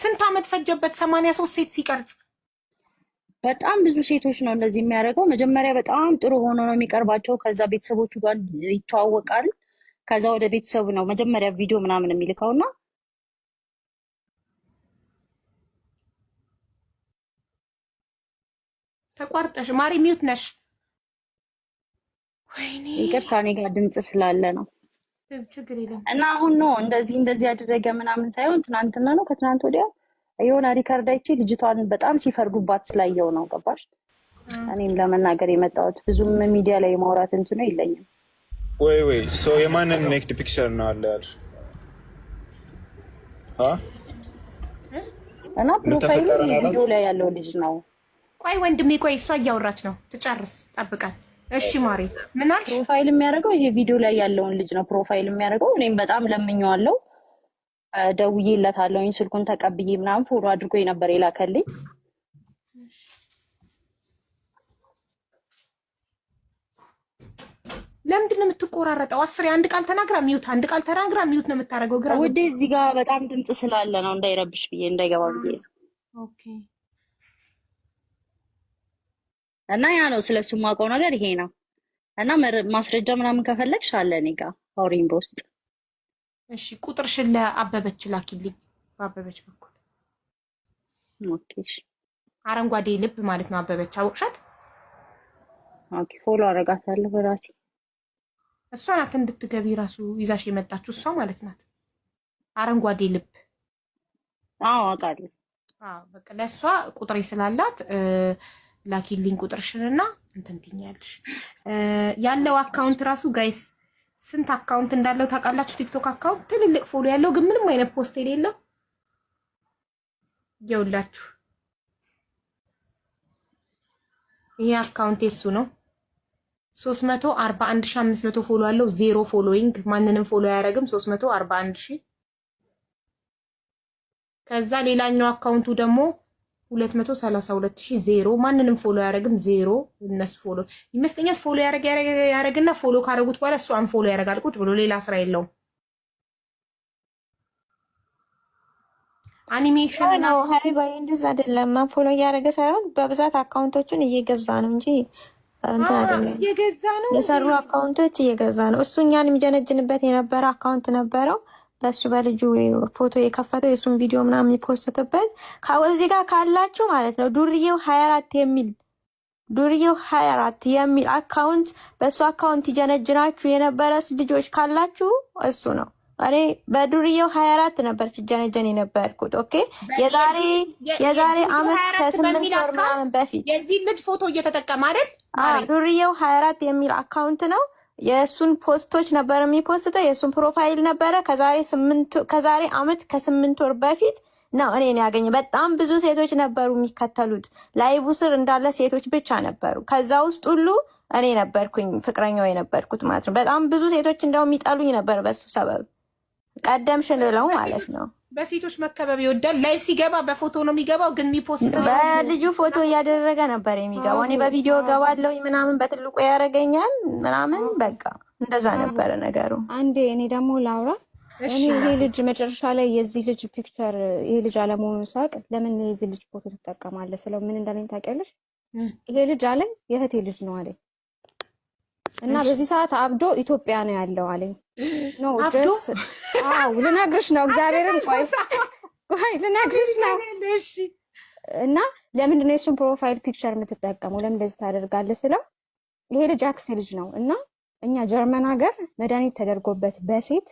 ስንት አመት ፈጀበት 83 ሴት ሲቀርጽ? በጣም ብዙ ሴቶች ነው እንደዚህ የሚያደርገው። መጀመሪያ በጣም ጥሩ ሆኖ ነው የሚቀርባቸው። ከዛ ቤተሰቦቹ ጋር ይተዋወቃል። ከዛ ወደ ቤተሰቡ ነው መጀመሪያ ቪዲዮ ምናምን የሚልከውና ተቋርጠሽ ማሪ ሚውት ነሽ። ወይኔ ይቅርታ እኔ ጋር ድምጽ ስላለ ነው። ችግር የለም። እና አሁን ነው እንደዚህ ያደረገ ምናምን ሳይሆን ትናንትና ነው ከትናንት ወዲያ የሆነ ሪከርድ አይቼ ልጅቷን በጣም ሲፈርዱባት ስላየው ነው። ገባሽ? እኔም ለመናገር የመጣሁት ብዙም ሚዲያ ላይ ማውራት እንትኑ የለኝም። ወይ ሶ የማንን ኔክድ ፒክቸር ነው አለ ያልሽ? እና ፕሮፋይሉ ቪዲዮ ላይ ያለው ልጅ ነው። ቆይ ወንድሜ ቆይ፣ እሷ እያወራች ነው፣ ትጨርስ፣ ጠብቃል። እሺ ማሪ ምን አልሽ? ፕሮፋይል የሚያደርገው ይሄ ቪዲዮ ላይ ያለውን ልጅ ነው ፕሮፋይል የሚያደርገው። እኔም በጣም ለምኜዋለሁ፣ ደውዬለታለሁኝ፣ ስልኩን ተቀብዬ ምናምን ፎሎ አድርጎ የነበር የላከልኝ። ለምንድን ነው የምትቆራረጠው? አስሬ አንድ ቃል ተናግራ ሚውት፣ አንድ ቃል ተናግራ ሚውት ነው የምታደርገው። ግራ ውዴ እዚህ ጋር በጣም ድምጽ ስላለ ነው እንዳይረብሽ ብዬ እንዳይገባ ብዬ። ኦኬ። እና ያ ነው ስለሱ የማውቀው ነገር ይሄ ነው። እና ማስረጃ ምናምን ከፈለግሽ አለ እኔ ጋር አውሪኝ በውስጥ። እሺ ቁጥርሽን ለአበበች ላኪልኝ፣ በአበበች በኩል። ኦኬ። አረንጓዴ ልብ ማለት ነው አበበች፣ አወቅሻት? ኦኬ ፎሎ አደርጋታለሁ በራሴ። እሷ ናት እንድትገቢ ራሱ ይዛሽ የመጣችው እሷ ማለት ናት። አረንጓዴ ልብ። አዎ አውቃለሁ። በቃ ለእሷ ቁጥሬ ስላላት ላኪልኝ ቁጥርሽንና እንትን ትይኛለሽ። ያለው አካውንት ራሱ ጋይስ ስንት አካውንት እንዳለው ታውቃላችሁ? ቲክቶክ አካውንት ትልልቅ ፎሎ ያለው ግን ምንም አይነት ፖስት የሌለው ይኸውላችሁ፣ ይሄ አካውንት የሱ ነው። 341500 ፎሎ ያለው፣ ዜሮ ፎሎዊንግ፣ ማንንም ፎሎ አያደርግም። 341000። ከዛ ሌላኛው አካውንቱ ደግሞ 232000 ዜሮ፣ ማንንም ፎሎ አያደርግም። ዜሮ እነሱ ፎሎ ይመስለኛል ፎሎ ያደርግና ፎሎ ካደረጉት በኋላ እሱ አንፎሎ ያደርጋል ቁጭ ብሎ፣ ሌላ ስራ የለውም። አኒሜሽን ነው ሀቢባዬ፣ እንደዛ አይደለም። ፎሎ እያደረገ ሳይሆን በብዛት አካውንቶቹን እየገዛ ነው እንጂ እንትን አይደለም። እየገዛ ነው፣ የሰሩ አካውንቶች እየገዛ ነው። እሱ እኛን የሚጀነጅንበት የነበረ አካውንት ነበረው። በሱ በልጁ ፎቶ የከፈተው የሱን ቪዲዮ ምናምን የሚፖስትበት ከዚህ ጋር ካላችሁ ማለት ነው ዱርዬው 24 የሚል አካውንት በሱ አካውንት ይጀነጅናችሁ የነበረ ልጆች ካላችሁ እሱ ነው። እኔ በዱርዬው 24 ነበር ሲጀነጀን የነበርኩት። ኦኬ የዛሬ አመት ከ8 ወር ምናምን በፊት የዚህ ልጅ ፎቶ እየተጠቀመ አይደል? ዱርዬው 24 የሚል አካውንት ነው። የሱን ፖስቶች ነበር የሚፖስተው፣ የሱን ፕሮፋይል ነበረ። ከዛሬ አመት ከ8 ወር በፊት ነው እኔን ያገኘ። በጣም ብዙ ሴቶች ነበሩ የሚከተሉት። ላይቭ ስር እንዳለ ሴቶች ብቻ ነበሩ። ከዛ ውስጥ ሁሉ እኔ ነበርኩኝ ፍቅረኛው የነበርኩት ማለት ነው። በጣም ብዙ ሴቶች እንደው የሚጠሉኝ ነበር በሱ ሰበብ። ቀደምሽን ብለው ማለት ነው። በሴቶች መከበብ ይወዳል። ላይቭ ሲገባ በፎቶ ነው የሚገባው፣ ግን የሚፖስት በልጁ ፎቶ እያደረገ ነበር የሚገባው። እኔ በቪዲዮ ገባለሁ ምናምን በትልቁ ያደርገኛል ምናምን፣ በቃ እንደዛ ነበረ ነገሩ። አንዴ እኔ ደግሞ ላውራ። እኔ ይሄ ልጅ መጨረሻ ላይ የዚህ ልጅ ፒክቸር ይሄ ልጅ አለመሆኑን ሳቅ ለምን የዚህ ልጅ ፎቶ ትጠቀማለህ ስለው ምን እንዳለኝ ታውቂያለሽ? ይሄ ልጅ አለኝ የእህቴ ልጅ ነው አለኝ። እና በዚህ ሰዓት አብዶ ኢትዮጵያ ነው ያለው አለኝ። ኖ ጀስት ልነግርሽ ነው እግዚአብሔርን ቆይ ልነግርሽ ነው። እና ለምንድን ነው የሱን ፕሮፋይል ፒክቸር የምትጠቀመው? ለምን እንደዚህ ታደርጋለህ ስለው ይሄ ልጅ አክስቴ ልጅ ነው እና እኛ ጀርመን ሀገር መድኃኒት ተደርጎበት በሴት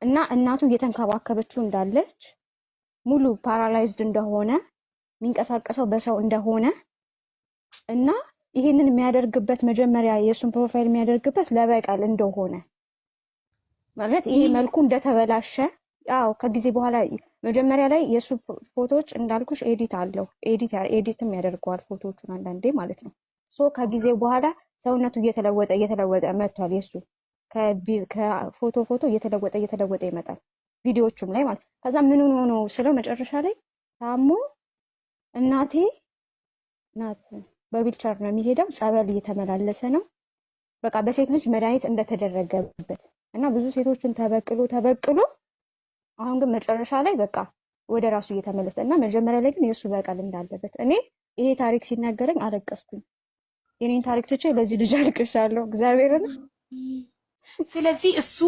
እና እናቱ እየተንከባከበችው እንዳለች ሙሉ ፓራላይዝድ እንደሆነ የሚንቀሳቀሰው በሰው እንደሆነ እና ይሄንን የሚያደርግበት መጀመሪያ የሱን ፕሮፋይል የሚያደርግበት ለበቀል እንደሆነ ማለት ይሄ መልኩ እንደተበላሸ ያው ከጊዜ በኋላ መጀመሪያ ላይ የሱ ፎቶዎች እንዳልኩሽ ኤዲት አለው ኤዲትም ያደርገዋል ፎቶዎቹን አንዳንዴ ማለት ነው። ሶ ከጊዜ በኋላ ሰውነቱ እየተለወጠ መጥቷል። የሱ ከፎቶ እየተለወጠ ይመጣል ቪዲዮዎቹም ላይ ማለት። ከዛ ምን ሆኖ ስለው መጨረሻ ላይ ታሞ እናቴ ናት በዊልቸር ነው የሚሄደው፣ ጸበል እየተመላለሰ ነው። በቃ በሴት ልጅ መድኃኒት እንደተደረገበት እና ብዙ ሴቶችን ተበቅሎ አሁን ግን መጨረሻ ላይ በቃ ወደ ራሱ እየተመለሰ እና መጀመሪያ ላይ ግን የእሱ በቀል እንዳለበት እኔ ይሄ ታሪክ ሲነገረኝ አለቀስኩኝ። የኔን ታሪክ ትቼ ለዚህ ልጅ አልቅሻለሁ እግዚአብሔርን። ስለዚህ እሱ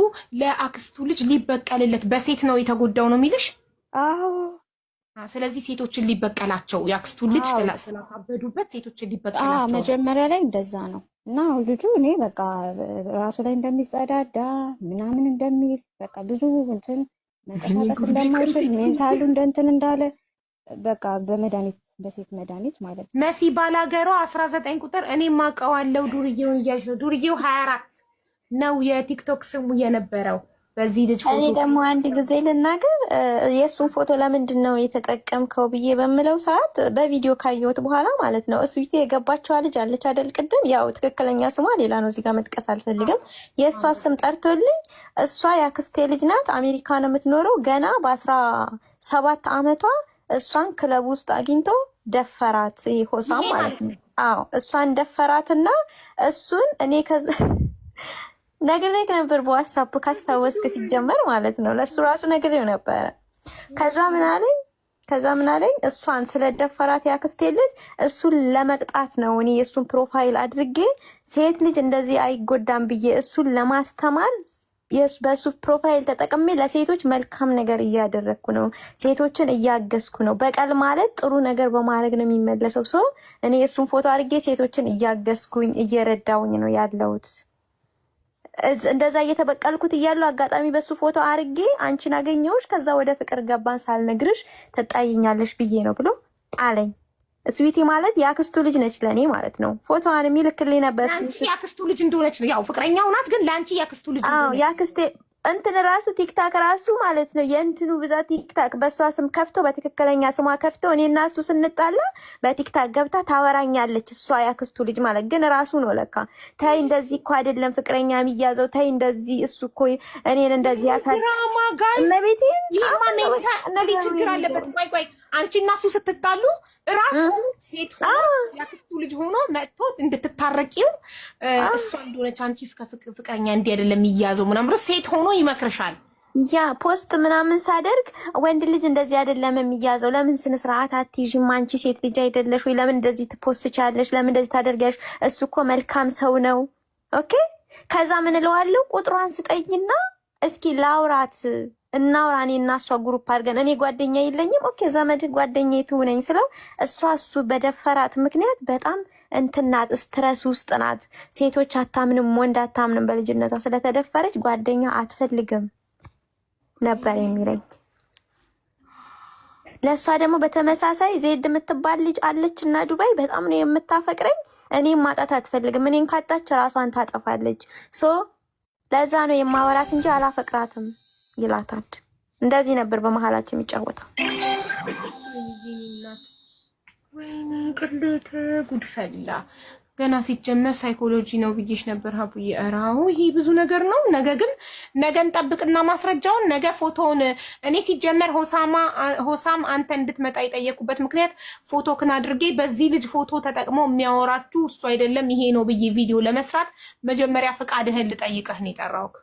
ለአክስቱ ልጅ ሊበቀልለት በሴት ነው የተጎዳው ነው የሚልሽ? አዎ። ስለዚህ ሴቶችን ሊበቀላቸው የአክስቱ ልጅ ስላካበዱበት ሴቶችን ሊበቀላቸው መጀመሪያ ላይ እንደዛ ነው። እና ልጁ እኔ በቃ ራሱ ላይ እንደሚጸዳዳ ምናምን እንደሚል በቃ ብዙ እንትን መንቀሳቀስ እንደማይችል ሜንታሉ እንደንትን እንዳለ በቃ በሴት መድኃኒት ማለት ነው። መሲ ባላገሯ 19 ቁጥር እኔ ማቀዋለው ዱርዬውን እያልሽ ነው። ዱርዬው 24 ነው የቲክቶክ ስሙ የነበረው በዚህ ልጅ ፎቶ። እኔ ደግሞ አንድ ጊዜ ልናገር የእሱን ፎቶ ለምንድን ነው የተጠቀምከው ብዬ በምለው ሰዓት በቪዲዮ ካየሁት በኋላ ማለት ነው እሱ የገባችዋ ልጅ አለች አይደል? ቅድም ያው ትክክለኛ ስሟ ሌላ ነው፣ እዚህ ጋር መጥቀስ አልፈልግም። የእሷ ስም ጠርቶልኝ እሷ ያክስቴ ልጅ ናት፣ አሜሪካ ነው የምትኖረው። ገና በ17 ዓመቷ እሷን ክለብ ውስጥ አግኝቶ ደፈራት። ሆሳም ማለት ነው። አዎ እሷን ደፈራትና እሱን እኔ ነግሬህ ነበር በዋትስአፕ ካስታወስክ፣ ሲጀመር ማለት ነው ለሱ ራሱ ነግሬው ነበረ። ከዛ ምን አለኝ እሷን ስለደፈራት ያክስቴ ልጅ እሱን ለመቅጣት ነው እኔ የእሱን ፕሮፋይል አድርጌ ሴት ልጅ እንደዚህ አይጎዳም ብዬ እሱን ለማስተማር በሱ ፕሮፋይል ተጠቅሜ ለሴቶች መልካም ነገር እያደረግኩ ነው፣ ሴቶችን እያገዝኩ ነው። በቀል ማለት ጥሩ ነገር በማድረግ ነው የሚመለሰው። ሰው እኔ የእሱን ፎቶ አድርጌ ሴቶችን እያገዝኩኝ እየረዳውኝ ነው ያለሁት። እንደዛ እየተበቀልኩት እያሉ አጋጣሚ በሱ ፎቶ አርጌ አንቺን አገኘሁሽ፣ ከዛ ወደ ፍቅር ገባን ሳልነግርሽ ተጣይኛለሽ ብዬ ነው ብሎ አለኝ። ስዊቲ ማለት የአክስቱ ልጅ ነች ለኔ ማለት ነው። ፎቶዋን የሚልክልኝ ነበር። አንቺ የአክስቱ ልጅ እንደሆነች ነው ያው ፍቅረኛው ናት፣ ግን ለአንቺ የአክስቱ ልጅ እንደሆነች። አዎ የአክስቴ እንትን ራሱ ቲክታክ ራሱ ማለት ነው የእንትኑ ብዛት ቲክታክ በሷ ስም ከፍቶ በትክክለኛ ስሟ ከፍቶ እኔና እሱ ስንጣላ በቲክታክ ገብታ ታወራኛለች። እሷ ያክስቱ ልጅ ማለት ግን ራሱ ነው ለካ። ታይ እንደዚህ እኮ አይደለም ፍቅረኛ የሚያዘው፣ ታይ እንደዚህ እሱ እኮ እኔን እንደዚህ ያሳድ እመቤቴ እነዚህ ችግር አለበት። ቆይ አንቺ እና እሱ ስትጣሉ ራሱ ሴት ሆኖ ያክስቱ ልጅ ሆኖ መጥቶ እንድትታረቂው እሷ እንደሆነች አንቺ ፍቅረኛ እንዲህ አይደለም የሚያዘው ምናምን ሴት ሆኖ ይመክርሻል። ያ ፖስት ምናምን ሳደርግ ወንድ ልጅ እንደዚህ አይደለም የሚያዘው፣ ለምን ስነ ስርዓት አትይዥም? አንቺ ሴት ልጅ አይደለሽ ወይ? ለምን እንደዚህ ትፖስትቻለሽ? ለምን እንደዚህ ታደርጊያለሽ? እሱ እኮ መልካም ሰው ነው። ኦኬ ከዛ ምን እለዋለሁ፣ ቁጥሯን ስጠኝና እስኪ ላውራት እናውራ፣ እኔ እና እሷ ግሩፕ አድርገን። እኔ ጓደኛ የለኝም። ኦኬ ዘመድ ጓደኛ ትሁነኝ ስለው እሱ በደፈራት ምክንያት በጣም እንትናት ስትረስ ውስጥ ናት። ሴቶች አታምንም፣ ወንድ አታምንም። በልጅነቷ ስለተደፈረች ጓደኛ አትፈልግም ነበር የሚለኝ። ለእሷ ደግሞ በተመሳሳይ ዜድ የምትባል ልጅ አለች እና ዱባይ በጣም ነው የምታፈቅረኝ። እኔም ማጣት አትፈልግም። እኔን ካጣች ራሷን ታጠፋለች። ሶ ለዛ ነው የማወራት እንጂ አላፈቅራትም ይላታል። እንደዚህ ነበር በመሀላችን የሚጫወተው። ወይኔ ቅሌት ጉድፈላ። ገና ሲጀመር ሳይኮሎጂ ነው ብዬሽ ነበር ሀቡዬ። እራው ይሄ ብዙ ነገር ነው። ነገ እንጠብቅና ማስረጃውን ነገ ፎቶውን እኔ ሲጀመር ሆሳም አንተ እንድትመጣ የጠየቁበት ምክንያት ፎቶክን አድርጌ በዚህ ልጅ ፎቶ ተጠቅሞ የሚያወራችሁ እሱ አይደለም ይሄ ነው ብዬ ቪዲዮ ለመስራት መጀመሪያ ፍቃድህን ልጠይቅህ ነው የጠራሁት።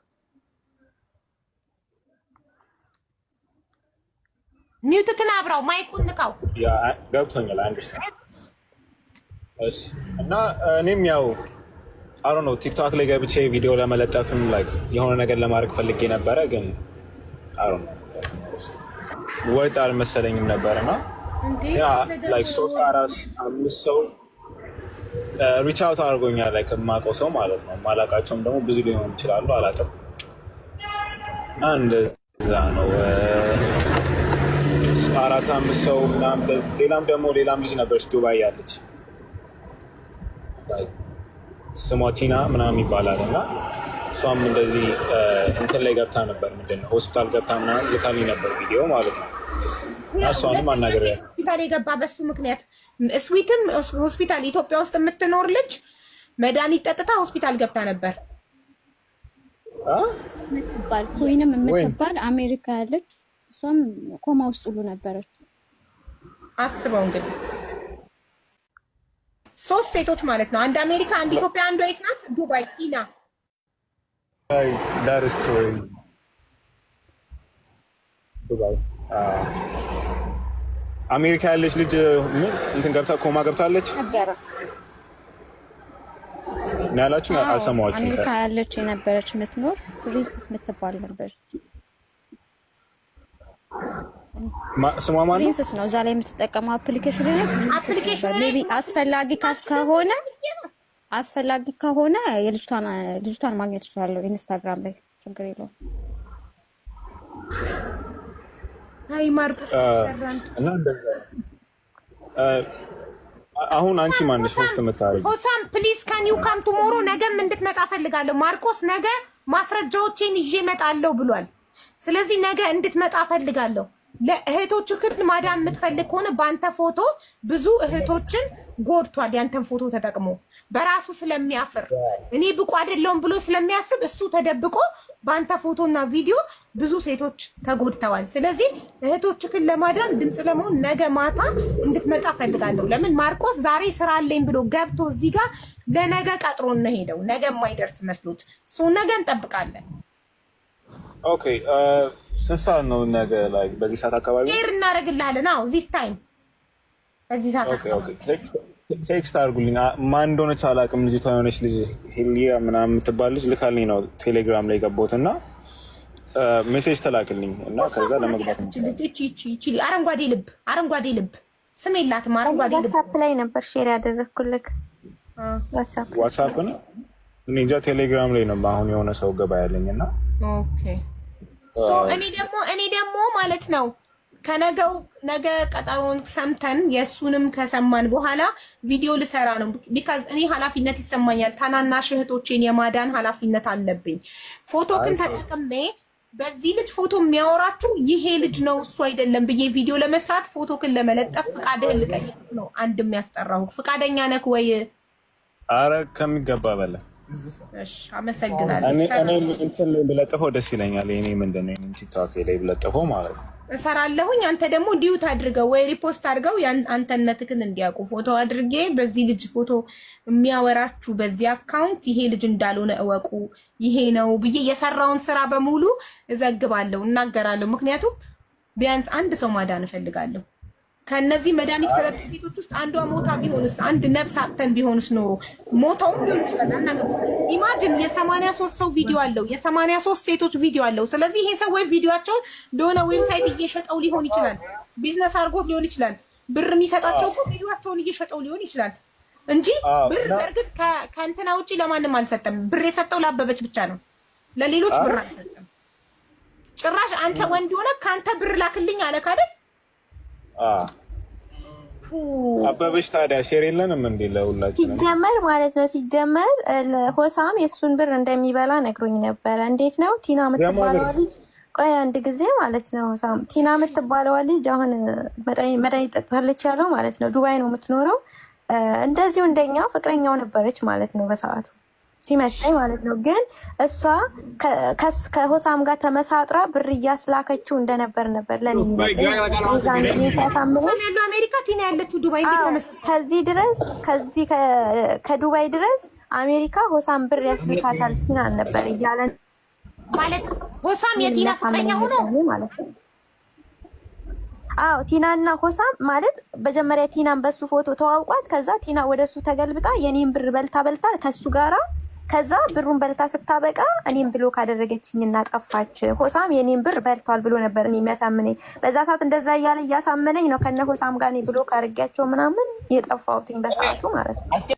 ሚውትክን አብራው ማይኩን ንካው። ያ ገብቶኛል። አንደርስታንድ እሺ። እና እኔም ያው አሮ ነው ቲክቶክ ላይ ገብቼ ቪዲዮ ለመለጠፍም ላይክ የሆነ ነገር ለማድረግ ፈልጌ ነበረ፣ ግን አሮ ነው ወጥ አልመሰለኝም ነበርና ያ ላይክ 3 4 5 ሰው ሪች አውት አድርጎኛል። ላይክ የማውቀው ሰው ማለት ነው። ማላውቃቸውም ደግሞ ብዙ ሊሆን ይችላሉ፣ አላውቅም። አንድ እዛ ነው 4 5 ሰው ምናምን። ሌላም ልጅ ነበረች ዱባይ ያለች ስሟ ቲና ምናምን ይባላል እና እሷም እንደዚህ እንትን ላይ ገብታ ነበር፣ ምንድነው ሆስፒታል ገብታ ምናምን ልካልኝ ነበር ቪዲዮ ማለት ነው። እሷንም አናገር ሆስፒታል የገባ በሱ ምክንያት ስዊትም ሆስፒታል ኢትዮጵያ ውስጥ የምትኖር ልጅ መድኃኒት ጠጥታ ሆስፒታል ገብታ ነበር። ምትባል ኮይንም የምትባል አሜሪካ ያለች እሷም ኮማ ውስጥ ሁሉ ነበረች። አስበው እንግዲህ 3 ሴቶች ማለት ነው። አንድ አሜሪካ፣ አንድ ኢትዮጵያ፣ አንዷ የት ናት? ዱባይ ቲና። that is crazy ዱባይ አሜሪካ ያለች ልጅ ምን እንትን ገብታ ኮማ ገብታለች ነበረ ያላችሁ አልሰማኋችሁም። አሜሪካ ያለች የነበረች የምትኖር ፕሪንሰስ የምትባል ነበረች። ስሟ ማን ነው? ፕሪንሰስ ነው። እዛ ላይ የምትጠቀመው አፕሊኬሽን ላይ ሜቢ አስፈላጊ ከሆነ ልጅቷን ማግኘት እችላለሁ ኢንስታግራም ላይ ችግር የለውም። አይ ማርቆስ ሰራን እና እንደዛ አሁን አንቺ ማንሽ ሆስት የምታረጊ ሆሳም ፕሊዝ ካን ዩ ካም ቱሞሮ ነገም እንድትመጣ ፈልጋለሁ። ማርቆስ ነገ ማስረጃዎችን ይዤ እመጣለሁ ብሏል። ስለዚህ ነገ እንድትመጣ ፈልጋለሁ። ለእህቶቹ ክፍል ማዳም የምትፈልግ ከሆነ በአንተ ፎቶ ብዙ እህቶችን ጎድቷል። ያንተን ፎቶ ተጠቅሞ በራሱ ስለሚያፍር እኔ ብቁ አይደለሁም ብሎ ስለሚያስብ እሱ ተደብቆ በአንተ ፎቶና ቪዲዮ ብዙ ሴቶች ተጎድተዋል። ስለዚህ እህቶቹ ክፍል ለማዳም ድምፅ ለመሆን ነገ ማታ እንድትመጣ ፈልጋለሁ። ለምን ማርቆስ ዛሬ ስራ አለኝ ብሎ ገብቶ እዚህ ጋር ለነገ ቀጥሮ ነው ሄደው ነገ የማይደርስ መስሎት ነገ እንጠብቃለን። ኦኬ ስንት ሰዓት ነው ነገ? ላይ በዚህ ሰዓት አካባቢ ሼር እናደርግልሃለን። አዎ ዚስ ታይም በዚህ ሰዓት አካባቢ ቴክስት አድርጉልኝ። ማን እንደሆነች አላውቅም። ልጅቷ የሆነች ልጅ ሄሊያ ምናምን የምትባል ልጅ ልካልኝ ነው ቴሌግራም ላይ ገባሁት እና ሜሴጅ ተላክልኝ እና ከዛ ለመግባት እቺ አረንጓዴ ልብ ስም የላትም። አረንጓዴ ልብ ዋትስአፕ ላይ ነበር ሼር ያደረኩልክ። ዋትስአፕ ነው እኔ እንጃ ቴሌግራም ላይ ነው አሁን የሆነ ሰው ገባ ያለኝ እና ኦኬ እኔ ደግሞ ማለት ነው ከነገው ነገ ቀጠሮን ሰምተን የእሱንም ከሰማን በኋላ ቪዲዮ ልሰራ ነው። ቢካዝ እኔ ኃላፊነት ይሰማኛል። ታናናሽ እህቶቼን የማዳን ኃላፊነት አለብኝ። ፎቶ ግን ተጠቅሜ በዚህ ልጅ ፎቶ የሚያወራችሁ ይሄ ልጅ ነው እሱ አይደለም ብዬ ቪዲዮ ለመስራት ፎቶ ግን ለመለጠፍ ፍቃድህን ልጠይቅ ነው። አንድ የሚያስጠራው ፍቃደኛ ነክ ወይ? አረ ከሚገባ በላይ እሺ አመሰግናለሁ። እኔ እንትን ላይ ብለጥፈው ደስ ይለኛል። እኔ ምንድነው እኔ ቲክቶክ ላይ ብለጥፈው ማለት ነው እሰራለሁኝ። አንተ ደግሞ ዲዩት አድርገው ወይ ሪፖስት አድርገው አንተነትህን እንዲያውቁ ፎቶ አድርጌ በዚህ ልጅ ፎቶ የሚያወራችሁ በዚህ አካውንት ይሄ ልጅ እንዳልሆነ እወቁ፣ ይሄ ነው ብዬ የሰራውን ስራ በሙሉ እዘግባለሁ፣ እናገራለሁ። ምክንያቱም ቢያንስ አንድ ሰው ማዳን እፈልጋለሁ። ከነዚህ መድኃኒት ከጠጡ ሴቶች ውስጥ አንዷ ሞታ ቢሆንስ፣ አንድ ነፍስ አጥተን ቢሆንስ ኖሮ ሞተውም ሊሆን ይችላል። ኢማጂን የ83 ሰው ቪዲዮ አለው፣ የ83 ሴቶች ቪዲዮ አለው። ስለዚህ ይሄ ሰው ወይ ቪዲዮአቸውን ለሆነ ዌብሳይት እየሸጠው ሊሆን ይችላል፣ ቢዝነስ አድርጎት ሊሆን ይችላል። ብር የሚሰጣቸው እኮ ቪዲዮአቸውን እየሸጠው ሊሆን ይችላል እንጂ ብር በእርግጥ ከእንትና ውጪ ለማንም አልሰጠም። ብር የሰጠው ላበበች ብቻ ነው፣ ለሌሎች ብር አልሰጠም። ጭራሽ አንተ ወንድ ሆነ ካንተ ብር ላክልኝ አለክ አይደል? አበበች ታዲያ ሼር የለንም እንዴ? ለሁላችን ሲጀመር ማለት ነው። ሲጀመር ሆሳም የሱን ብር እንደሚበላ ነግሮኝ ነበረ። እንዴት ነው ቲና የምትባለዋ ልጅ? ቆይ አንድ ጊዜ ማለት ነው። ሆሳም ቲና የምትባለዋ ልጅ አሁን መድኃኒት ጠጥታለች ያለው ማለት ነው። ዱባይ ነው የምትኖረው። እንደዚሁ እንደኛ ፍቅረኛው ነበረች ማለት ነው በሰዓቱ ሲመጣኝ ማለት ነው። ግን እሷ ከሆሳም ጋር ተመሳጥራ ብር እያስላከችው እንደነበር ነበር ለኔ አሜሪካ ቲና ያለችው ዱባይ ከዚህ ድረስ ከዱባይ ድረስ አሜሪካ ሆሳም ብር ያስልካታል ቲና ነበር እያለን ማለት ሆሳም የቲና ፍቅረኛ ሆኖ ማለት ነው። አዎ ቲናና ሆሳም ማለት መጀመሪያ ቲናን በሱ ፎቶ ተዋውቋት፣ ከዛ ቲና ወደሱ ተገልብጣ የኔን ብር በልታ ከሱ ጋራ ከዛ ብሩን በልታ ስታበቃ እኔም ብሎ ካደረገችኝና ጠፋች። ሆሳም የኔን ብር በልቷል ብሎ ነበር እኔ የሚያሳምነኝ። በዛ ሰዓት እንደዛ እያለ እያሳመነኝ ነው ከነ ሆሳም ጋር እኔ ብሎ ካርጊያቸው ምናምን የጠፋሁትኝ በሰዓቱ ማለት ነው።